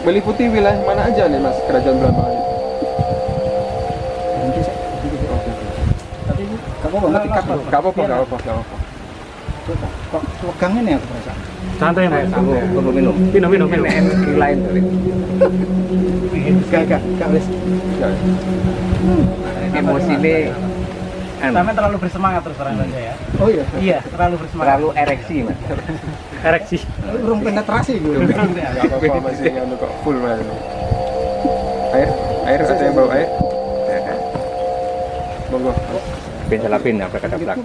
Meliputi wilayah mana aja nih Mas kerajaan Blambangan itu? Nanti saya tapi kamu banget ikat loh. Gak apa-apa. Kok pegang ini aku perasaan. Santai Mas. Tunggu minum. Minum. Lain tadi. Gak wis. Emosi deh. Sampai terlalu bersemangat terus terang saja ya. Oh iya. Iya, terlalu bersemangat. Terlalu ereksi, Mas. Ereksi. Urung penetrasi gue. Gak apa-apa masih yang kok full Mas. Air ada yang bawa air? Monggo. Lapin apa kata belak.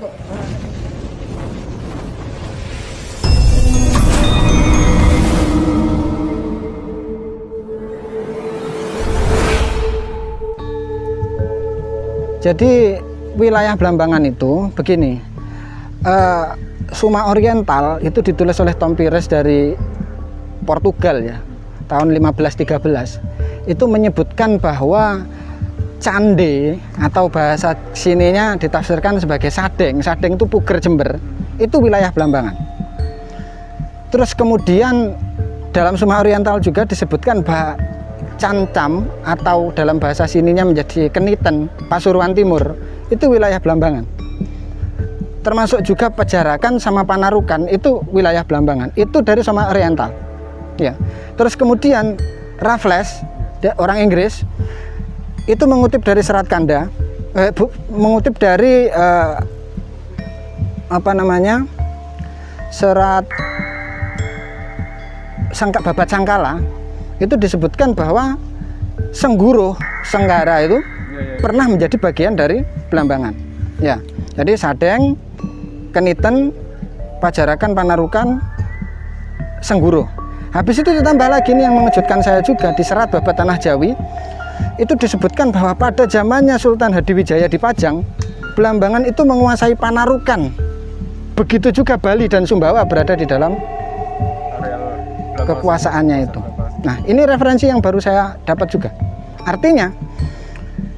Jadi wilayah Blambangan itu begini, Suma Oriental itu ditulis oleh Tom Pires dari Portugal ya, tahun 1513. Itu menyebutkan bahwa Cande atau bahasa sininya ditafsirkan sebagai Sadeng. Sadeng itu Puger Jember, itu wilayah Blambangan. Terus kemudian dalam Suma Oriental juga disebutkan bahwa Cancam atau dalam bahasa sininya menjadi Keniten, Pasuruan Timur, itu wilayah Blambangan. Termasuk juga Pejarakan sama Panarukan itu wilayah Blambangan. Itu dari Suma Oriental. Ya. Terus kemudian Raffles, orang Inggris, itu mengutip dari Serat Kanda, mengutip dari Serat Babat Sangkala. Itu disebutkan bahwa Sengguro, Senggara itu pernah menjadi bagian dari Blambangan. Ya, jadi Sadeng, Keniten, Pajarakan, Panarukan, Sengguro. Habis itu ditambah lagi nih yang mengejutkan saya juga di Serat Babat Tanah Jawi. Itu disebutkan bahwa pada zamannya Sultan Hadiwijaya di Pajang, Blambangan itu menguasai Panarukan. Begitu juga Bali dan Sumbawa berada di dalam kekuasaannya itu. Nah, ini referensi yang baru saya dapat juga. Artinya,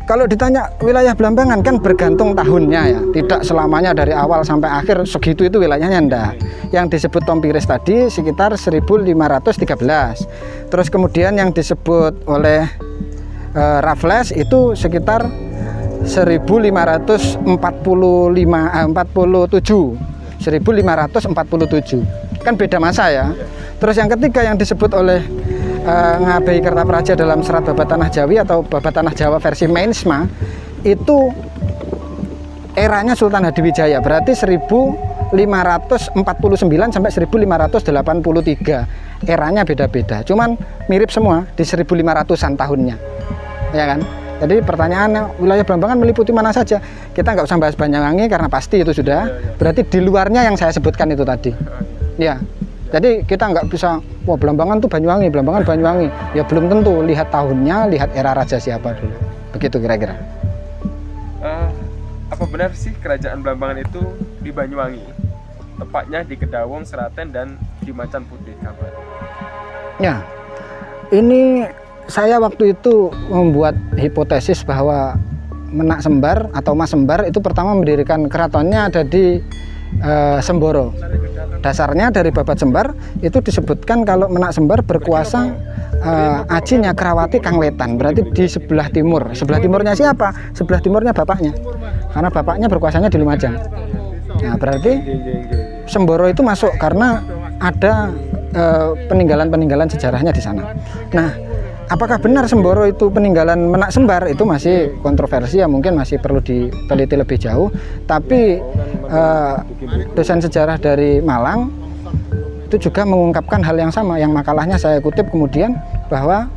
kalau ditanya wilayah Blambangan kan bergantung tahunnya ya, tidak selamanya dari awal sampai akhir segitu itu wilayahnya enggak. Yang disebut Tom Pires tadi sekitar 1513. Terus kemudian yang disebut oleh Raffles itu sekitar 1547. Kan beda masa ya. Terus yang ketiga yang disebut oleh Ngabei Kertapraja dalam Serat Babat Tanah Jawi atau Babat Tanah Jawa versi Meinsma itu eranya Sultan Hadiwijaya, berarti 1549 sampai 1583. Eranya beda-beda, cuman mirip semua di 1500-an tahunnya, ya kan? Jadi pertanyaannya, wilayah Blambangan meliputi mana saja? Kita nggak usah bahas Banyuwangi karena pasti itu sudah. Berarti di luarnya yang saya sebutkan itu tadi, ya. Jadi kita nggak bisa, wah Blambangan tuh Banyuwangi, Blambangan Banyuwangi. Ya belum tentu, lihat tahunnya, lihat era raja siapa dulu. Begitu kira-kira. Apa benar sih kerajaan Blambangan itu di Banyuwangi? Tepatnya di Kedawung, Seraten, dan di Macan Putih, kabar. Ya, ini saya waktu itu membuat hipotesis bahwa Menak Sembar atau Mas Sembar itu pertama mendirikan keratonnya ada di Semboro. Dasarnya dari Babat Sembar itu disebutkan kalau Menak Sembar berkuasa Aji Nyakrawati Kang Wetan, berarti di sebelah timur. Sebelah timurnya siapa? Sebelah timurnya bapaknya, karena bapaknya berkuasanya di Lumajang. Nah, berarti Semboro itu masuk karena ada peninggalan-peninggalan sejarahnya di sana. Nah, apakah benar Semboro itu peninggalan Menak Sembar? Itu masih kontroversi ya, mungkin masih perlu diteliti lebih jauh. Tapi dosen sejarah dari Malang itu juga mengungkapkan hal yang sama, yang makalahnya saya kutip kemudian, bahwa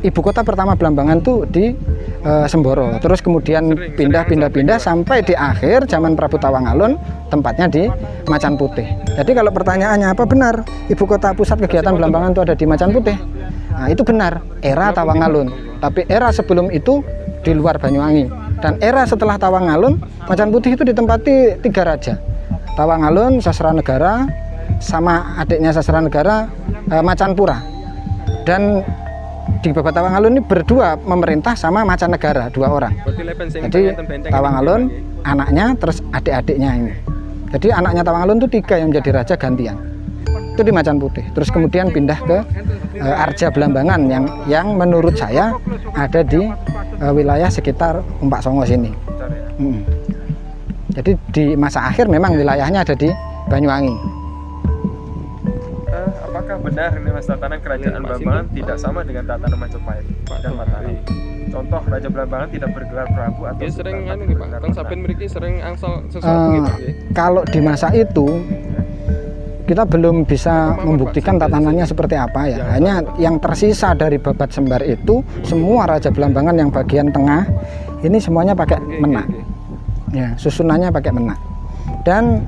ibu kota pertama Blambangan itu di Semboro, terus kemudian pindah sampai di akhir zaman Prabu Tawangalun tempatnya di Macan Putih. Jadi kalau pertanyaannya apa benar ibu kota pusat kegiatan Blambangan itu ada di Macan Putih? Nah, itu benar, era Tawangalun. Tapi era sebelum itu di luar Banyuwangi. Dan era setelah Tawangalun, Macan Putih itu ditempati 3 raja. Tawangalun, Sasranegara, sama adiknya Sasranegara, Macanpura. Dan di Babat Tawangalun ini berdua memerintah sama Macanegara, 2 orang. Jadi Tawangalun, anaknya, terus adik-adiknya ini. Jadi anaknya Tawangalun itu 3 yang menjadi raja gantian. itu di Macan Putih. Terus kemudian pindah ke Arja Blambangan yang menurut saya ada di wilayah sekitar Umpak Songo sini. Bentar ya. Jadi di masa akhir memang wilayahnya ada di Banyuwangi. Apakah benar ini Mas tatanan kerajaan Blambangan tidak sama dengan tatanan Majapahit dan Mataram? Contoh Raja Blambangan tidak bergelar Prabu atau Dia sering Sultan, anu tapi nggih Pak, bergelar kan Putra. sampean mriki sering angsal sesuatu gitu nggih. Kalau di masa itu kita belum bisa membuktikan tatanannya seperti apa ya. Hanya yang tersisa dari Babat Sembar itu semua Raja Blambangan yang bagian tengah ini semuanya pakai menak. Ya, susunannya pakai menak. Dan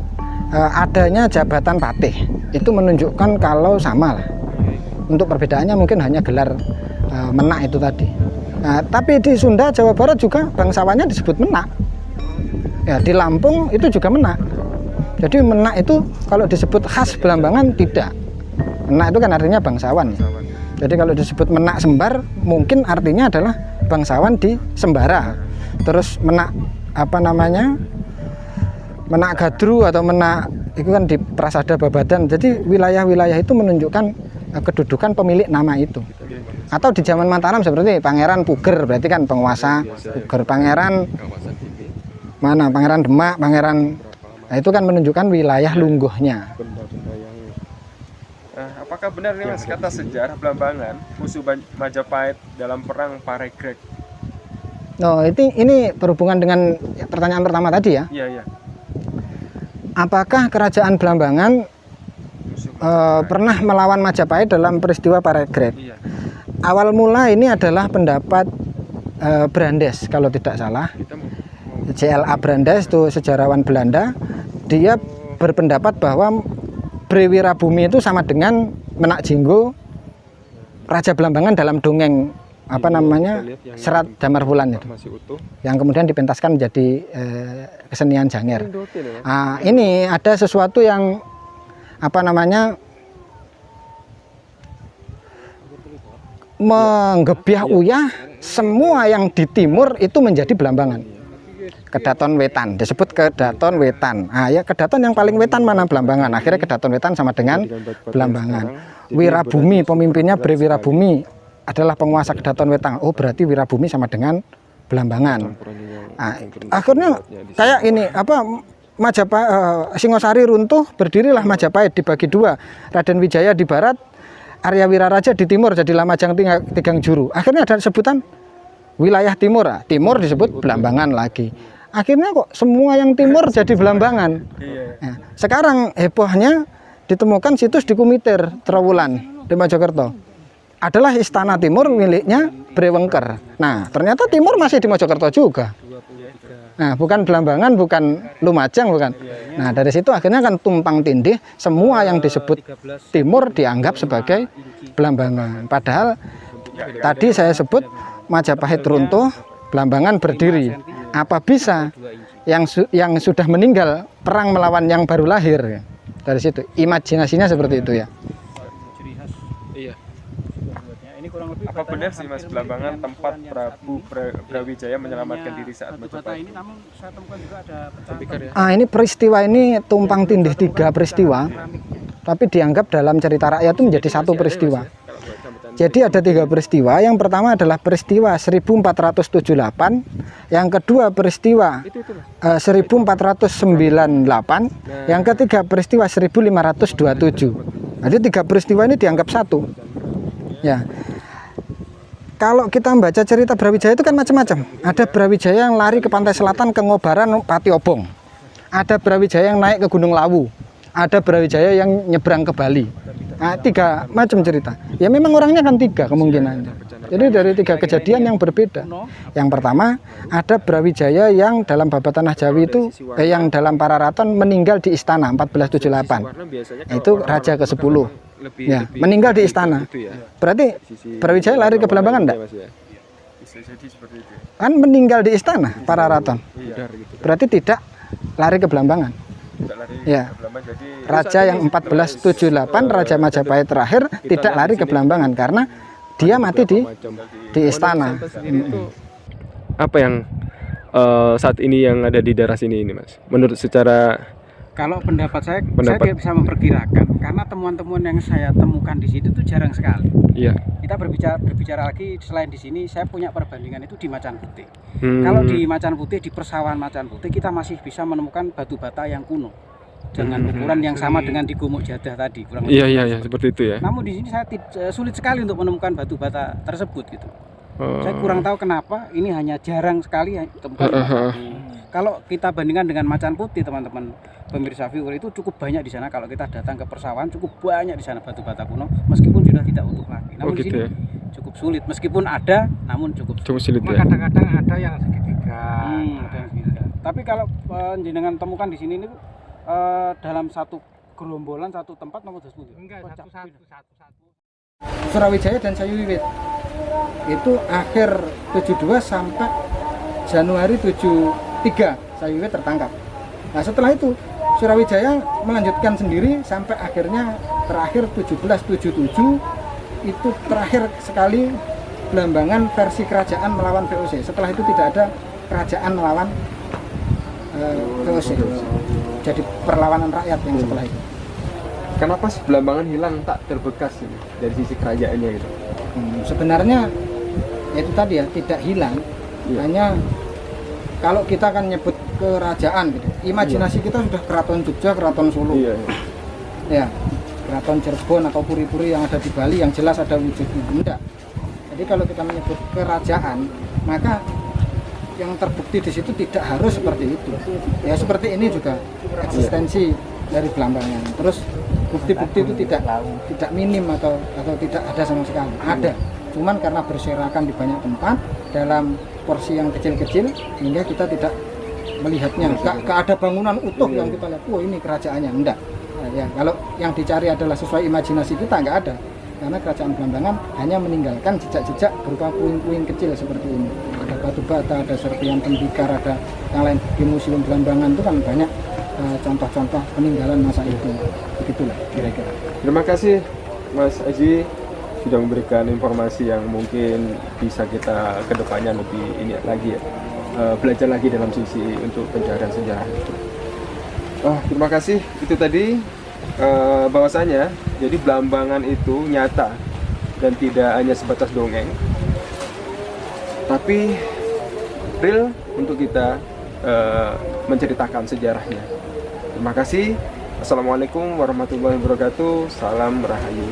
adanya jabatan patih itu menunjukkan kalau sama lah. Untuk perbedaannya mungkin hanya gelar menak itu tadi. Nah, tapi di Sunda, Jawa Barat juga bangsawannya disebut menak. Ya, di Lampung itu juga menak. Jadi menak itu kalau disebut khas Blambangan tidak. Menak itu kan artinya bangsawan ya. Jadi kalau disebut menak Sembar mungkin artinya adalah bangsawan di Sembara. Terus menak apa namanya? Menak Gadru atau menak itu kan di Prasada Babadan. Jadi wilayah-wilayah itu menunjukkan kedudukan pemilik nama itu. Atau di zaman Mataram seperti Pangeran Puger, berarti kan penguasa Puger. Pangeran mana? Pangeran Demak, Pangeran, nah itu kan menunjukkan wilayah lungguhnya. Apakah benar ini Mas kata sejarah Blambangan musuh Majapahit dalam perang Paregreg? Oh, ini berhubungan dengan pertanyaan pertama tadi ya. Iya, iya. Apakah kerajaan Blambangan Musuh pernah melawan Majapahit dalam peristiwa Paregreg? Iya. Awal mula ini adalah pendapat Brandes kalau tidak salah. JLA Brandes itu sejarawan Belanda. Dia berpendapat bahwa Brewirabumi itu sama dengan Menak Jinggo Raja Blambangan dalam dongeng apa namanya Serat Damar Wulan itu, Masih utuh. yang kemudian dipentaskan menjadi kesenian Janger. Ini ada sesuatu yang apa namanya menggebiah uyah semua yang di timur itu menjadi Blambangan. Kedaton Wetan disebut Kedaton Wetan. Ya Kedaton yang paling wetan mana? Blambangan. Akhirnya Kedaton Wetan sama dengan Blambangan. Wirabumi pemimpinnya Brewirabumi adalah penguasa Kedaton Wetan. Oh berarti Wirabumi sama dengan Blambangan. Akhirnya kayak ini apa? Majapahit, Singosari runtuh, berdirilah Majapahit dibagi dua. Raden Wijaya di barat, Arya Wiraraja di timur, jadilah Majang Tigang Juru. Akhirnya ada sebutan wilayah timur. Timur disebut Blambangan lagi. Akhirnya kok semua yang timur jadi Blambangan. Nah, sekarang hebohnya ditemukan situs di Kumitir, Trowulan di Mojokerto. Adalah istana timur miliknya Brewengker. Nah, ternyata timur masih di Mojokerto juga. Nah, bukan Blambangan, bukan Lumajang, bukan. Nah, dari situ akhirnya kan tumpang tindih, semua yang disebut timur dianggap sebagai Blambangan. Padahal tadi saya sebut Majapahit runtuh, Blambangan berdiri. Apa bisa yang sudah meninggal perang melawan yang baru lahir? Dari situ, imajinasinya seperti itu ya. Iya. Apa benar sih Mas Blambangan tempat Prabu Brawijaya menyelamatkan diri saat Majapahit? Ini namun saya temukan juga ada pecahan. Ini peristiwa ini tumpang tindih 3 peristiwa, tapi dianggap dalam cerita rakyat itu menjadi satu peristiwa. Jadi ada 3 peristiwa. Yang pertama adalah peristiwa 1478, yang kedua peristiwa 1498, yang ketiga peristiwa 1527. Jadi 3 peristiwa ini dianggap satu. Ya. Kalau kita membaca cerita Brawijaya itu kan macam-macam. Ada Brawijaya yang lari ke pantai selatan ke Ngobaran Pati Obong. Ada Brawijaya yang naik ke Gunung Lawu. Ada Brawijaya yang nyebrang ke Bali. Nah, 3 macam cerita. Ya memang orangnya kan 3 kemungkinan. Jadi dari 3 kejadian yang berbeda. Yang pertama ada Brawijaya yang dalam Babat Tanah Jawi itu yang dalam Pararaton meninggal di istana 1478. Itu raja ke-10. Ya, meninggal di istana. Berarti Brawijaya lari ke Blambangan enggak? Bisa jadi seperti itu. Kan meninggal di istana Pararaton. Berarti tidak lari ke Blambangan. Tidak lari Ya. ke Blambangan, jadi Raja yang 1478 Raja Majapahit terakhir tidak lari ke Blambangan karena dia mati di istana. Apa yang saat ini yang ada di daerah sini ini Mas? Menurut secara Kalau pendapat saya Pendapat. tidak bisa memperkirakan karena temuan-temuan yang saya temukan di situ itu jarang sekali. Iya. Kita berbicara lagi selain di sini, saya punya perbandingan itu di Macan Putih. Hmm. Kalau di Macan Putih, di persawahan Macan Putih, kita masih bisa menemukan batu bata yang kuno dengan ukuran yang sama dengan di Gumuk Jadah tadi. Kurang lebih. Iya, seperti itu ya. Namun di sini saya sulit sekali untuk menemukan batu bata tersebut gitu. Oh. Saya kurang tahu kenapa ini hanya jarang sekali ditemukan. Kalau kita bandingkan dengan Macan Putih, teman-teman pemirsa viewer, itu cukup banyak di sana. Kalau kita datang ke persawahan cukup banyak di sana batu bata kuno, meskipun sudah tidak utuh lagi. Namun di gitu sini ya. cukup sulit, meskipun ada, namun cukup Cukup sulit sulit. ya. Kadang-kadang ada yang segitiga. Ada yang segitiga. Tapi kalau jenengan temukan di sini ini dalam satu gerombolan, satu tempat nomor tersebut. Enggak, satu. Surawijaya dan Sayu Wiwit itu akhir 72 sampai Januari 73 Sayu Wiwit tertangkap. Nah setelah itu Surawijaya melanjutkan sendiri sampai akhirnya terakhir 1777 itu terakhir sekali Blambangan versi kerajaan melawan VOC. Setelah itu tidak ada kerajaan melawan VOC. Jadi perlawanan rakyat yang setelah itu. Kenapa Blambangan hilang tak terbekas ini dari sisi kerajaannya gitu? Sebenarnya itu tadi ya, tidak hilang. Hanya kalau kita kan nyebut kerajaan gitu, imajinasi kita sudah keraton Jogja, keraton Solo, ya keraton Cirebon atau puri-puri yang ada di Bali yang jelas ada wujudnya. Enggak. Jadi kalau kita menyebut kerajaan, maka yang terbukti di situ tidak harus seperti itu. Ya seperti ini juga eksistensi dari Blambangan. Terus bukti-bukti itu tidak minim atau tidak ada sama sekali. Ada, cuman karena berserakan di banyak tempat dalam porsi yang kecil-kecil hingga kita tidak melihatnya. Gak ada bangunan utuh yang kita lihat, wah ini kerajaannya. Enggak. Nah, ya kalau yang dicari adalah sesuai imajinasi kita, nggak ada. Karena kerajaan Blambangan hanya meninggalkan jejak-jejak berupa puing-puing kecil seperti ini. Ada batu bata, ada serpihan tembikar, ada yang lain. Di Museum Blambangan itu kan banyak contoh-contoh peninggalan masa itu. Begitulah kira-kira. Terima kasih Mas Aji sudah memberikan informasi yang mungkin bisa kita kedepannya lebih ini lagi ya, belajar lagi dalam sisi untuk pencarian sejarah itu. Terima kasih. Itu tadi bahwasanya jadi Blambangan itu nyata dan tidak hanya sebatas dongeng, tapi real untuk kita menceritakan sejarahnya. Terima kasih. Assalamualaikum warahmatullahi wabarakatuh. Salam rahayu.